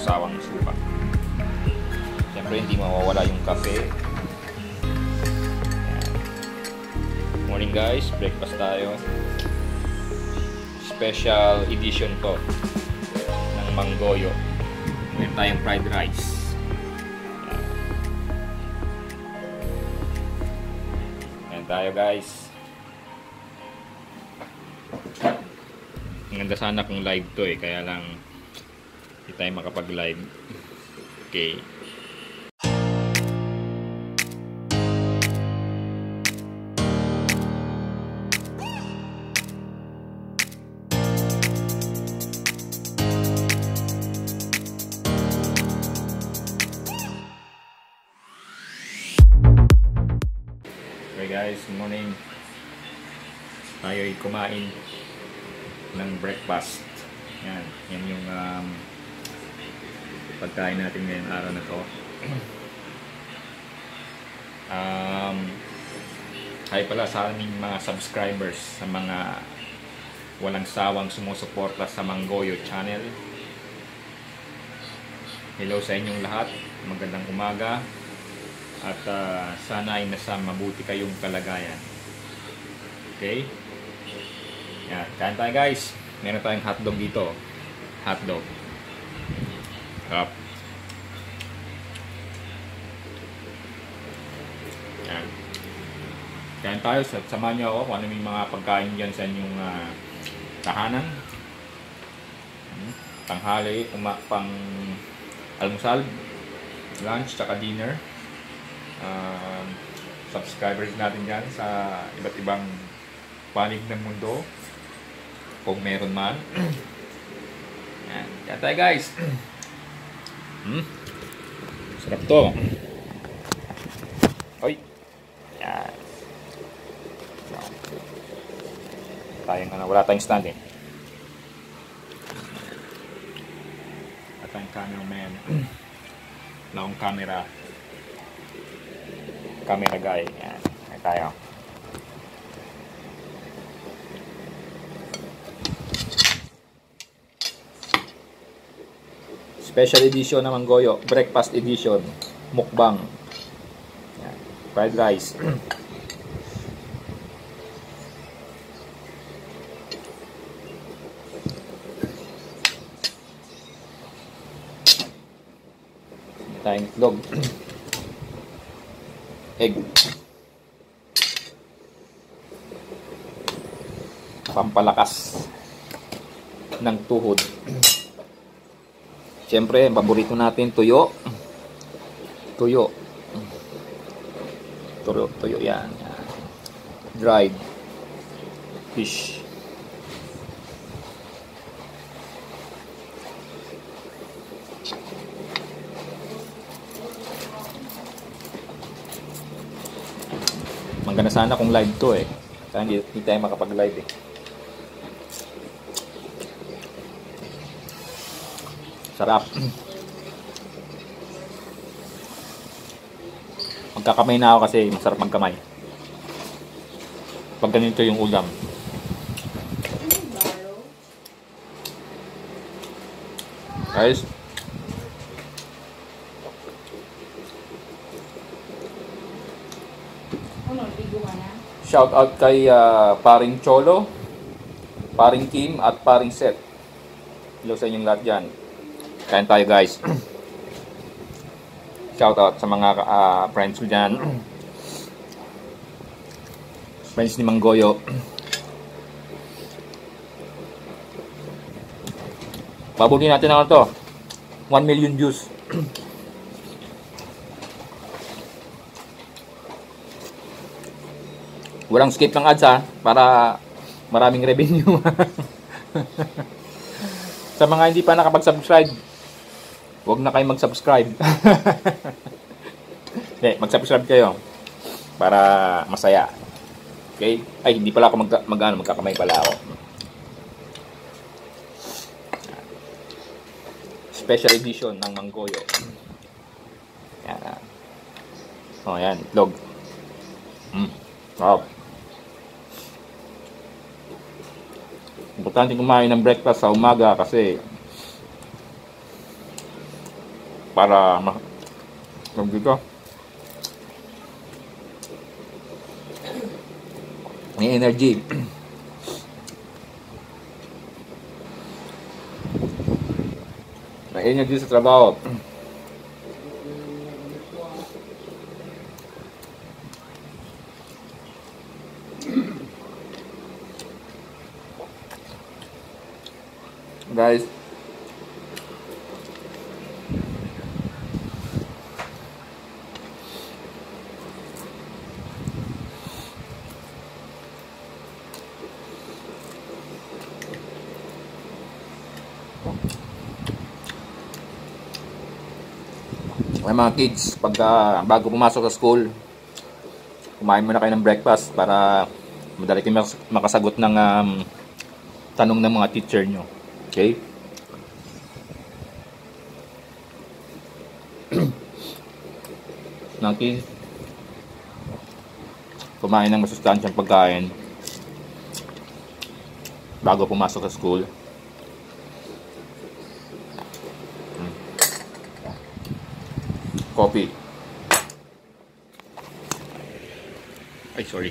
sawang suka. Siyempre hindi mawawala yung kape. Morning guys, breakfast tayo. Special edition to ng Manggoyo. Meron tayong fried rice. Ayan tayo guys. Ang ganda sana kung live to kaya lang hindi tayo makapag live. Okay. Okay guys, good morning. Tayo ay kumain ng breakfast. Yan yung pagkain natin ngayong araw na to. Hi pala sa aming mga subscribers, sa mga walang sawang sumusuporta sa Manggoyo channel. Hello sa inyong lahat, magandang umaga. At sana ay nasa mabuti kayong kalagayan. Okay? Yan, kain tayo guys. Meron tayong hotdog dito. Hotdog. Up. Yan. Kain tayo. Samahan niyo ako kung ano yung mga pagkain dyan sa inyong tahanan. Tanghali, pang almusal, lunch, tsaka dinner. Subscribers natin dyan sa iba't ibang panig ng mundo kung meron man. Yan tayo guys. Sarap to. Oy. Yan. Wala tayong stand Wala tayong cameraman. Wala akong camera guy. Yan. Yan tayo. Special edition ng Manggoyo. Breakfast edition. Mukbang. Yan. Fried rice. Tayong itlog. Egg. Pampalakas ng tuhod. Siyempre, paborito natin tuyo. Tuyo yan. Dried fish. Maganda sana kung live to Kaya hindi tayo makapag-live Sarap. Magkakamay na ako kasi masarap magkamay. Pag ganito yung ulam. Guys. Shout out kay Paring Cholo, Paring Kim at Paring Seth. Hello sa inyong lahat dyan. Kain tayo guys. Shout out sa mga friends ko dyan. Friends ni Manggoyo. Pabunin natin ako to. 1 million views. Walang skip ng ads para maraming revenue. Sa mga hindi pa nakapag-subscribe, huwag na kayong mag-subscribe. Mag-subscribe kayo para masaya. Okay? Ay, hindi pala ako magkakamay pala ako. Special edition ng Manggoyo. Yan. Oh, yan, itlog. Wow. Importante kumain ng breakfast sa umaga kasi para dito. May energy. May energy sa trabaho. Guys, may mga kids, pagka bago pumasok sa school, kumain muna kayo ng breakfast para madali kayo makasagot ng tanong ng mga teacher nyo. Okay? Mga kids, kumain ng masustansyang pagkain bago pumasok sa school. Coffee. Ay, sorry.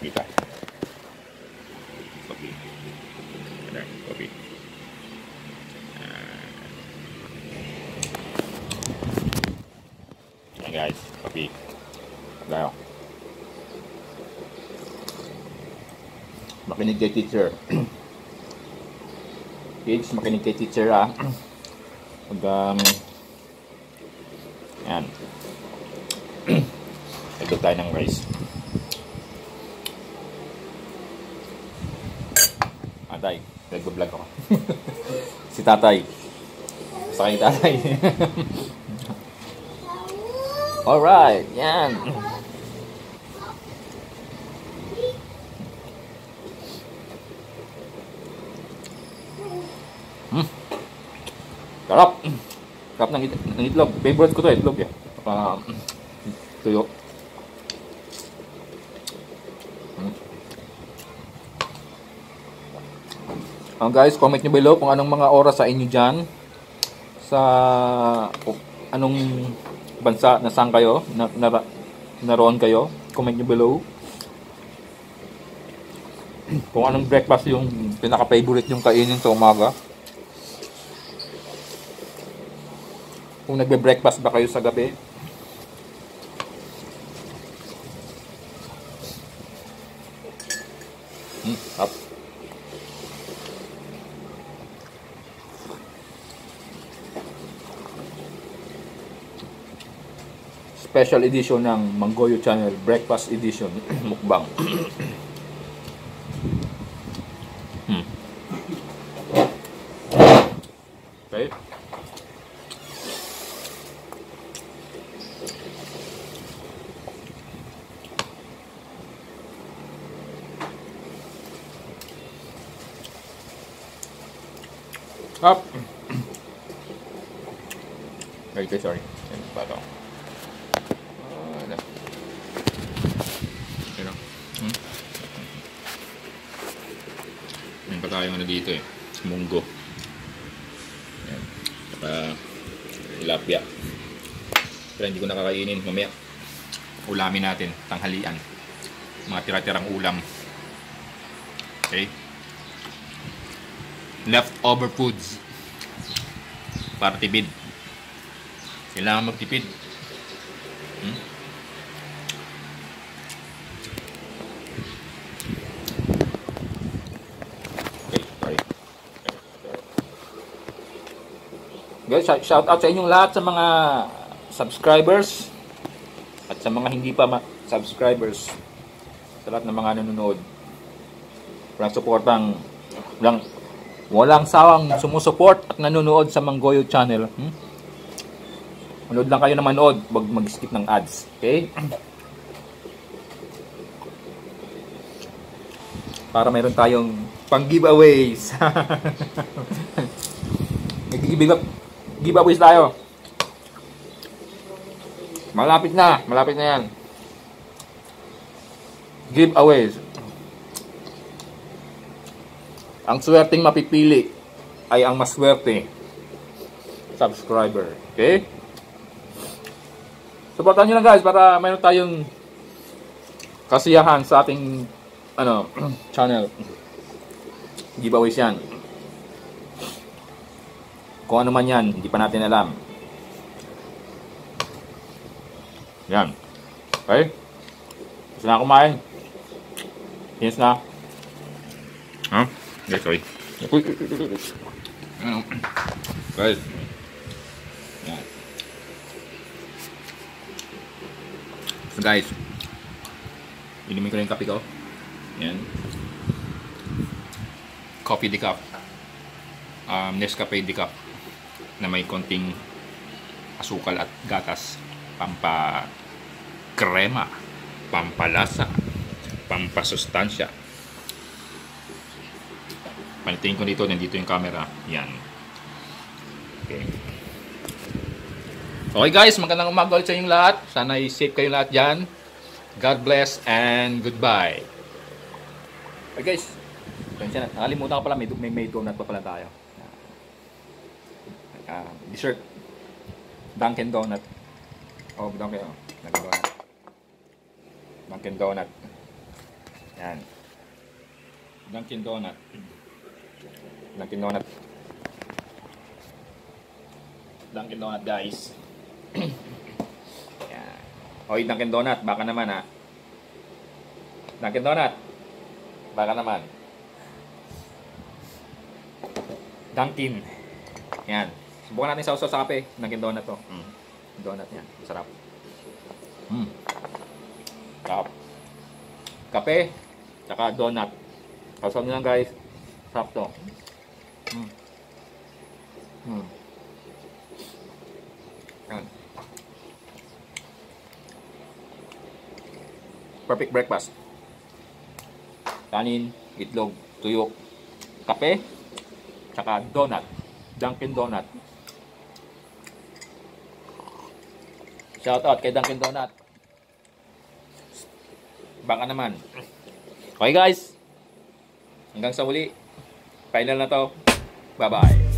Hindi pa. Coffee. Ada, coffee. Ayan guys, coffee. Tayo. Makinig kay teacher. Kids, makinig kay teacher ah. Yan. Ito tayo ng rice. Tatay, nag-vlog ako. Si tatay. Sa kay tatay. Alright, yan. Sarap. Sarap ng itlog. Favorite ko to, itlog eh. Tuyo. Guys, comment nyo below kung anong mga oras sa inyo dyan. Sa anong bansa, nasaan kayo, naroon kayo. Comment nyo below. Kung anong breakfast yung pinaka-favorite nyong kainin sa umaga. Kung nagbe-breakfast ba kayo sa gabi? Up. Special edition ng Manggoyo Channel, breakfast edition, mukbang. Okay. Up. Okay, sorry. Bato. May pa tayong dito eh. Munggo. Yan. Saka tilapia. Pero hindi ko nakakainin. Mamaya ulamin natin. Tanghalian. Mga tira-tirang ulam. Okay. Leftover foods para tipid. Kailangan magtipid. Okay, sorry. Guys, shout out sa inyong lahat sa mga subscribers at sa mga hindi pa subscribers, sa lahat ng mga nanonood. Walang supportang walang sawang sumusuport at nanonood sa Manggoyo Channel. Manood lang kayo na manood, wag mag-skip ng ads. Okay? Para mayroon tayong pang-giveaways. Giveaways tayo. Malapit na yan. Giveaways. Ang swerteng mapipili ay ang maswerte subscriber. Okay? Supportan nyo lang guys para mayroon tayong kasiyahan sa ating channel. Giveaways yan. Kung ano man yan, hindi pa natin alam. Yan. Okay? Gusto na kumain. Yes na. Huh? Yes, sorry. Guys. Yan. So guys, inumin ko na yung kape ko. Yan. Coffee decaf. Nescafe decaf na may konting asukal at gatas. Pampa-krema, pampalasa, pampasustansya. Panitingin ko dito, nandito yung camera. Yan. Okay. Okay guys, magandang umaga ulit sa inyong lahat. Sana safe kayong lahat dyan. God bless and goodbye. Okay guys, nakalimutan ko pala, may donut pa pala tayo. Dessert. Dunkin Donut. Oh, Dunkin Donut. Dunkin Donut. Yan. Dunkin Donut. Dunkin Donut. Dunkin Donut guys. Yan. Hoy, Dunkin Donut, baka naman ha. Dunkin Donut. Baka naman. Dunkin. Yan. Subukan natin sausaw sa kape. Dunkin Donut to. Donut yan. Masarap. Sarap. Kape. Tsaka donut. Sausaw nyo lang guys. Sarap to. Yan. Perfect breakfast. Kanin, itlog, tuyok, kape, tsaka donut. Dunkin Donut. Shout out kay Dunkin Donut. Baka naman. Okay guys. Hanggang sa muli. Final na to. Bye bye.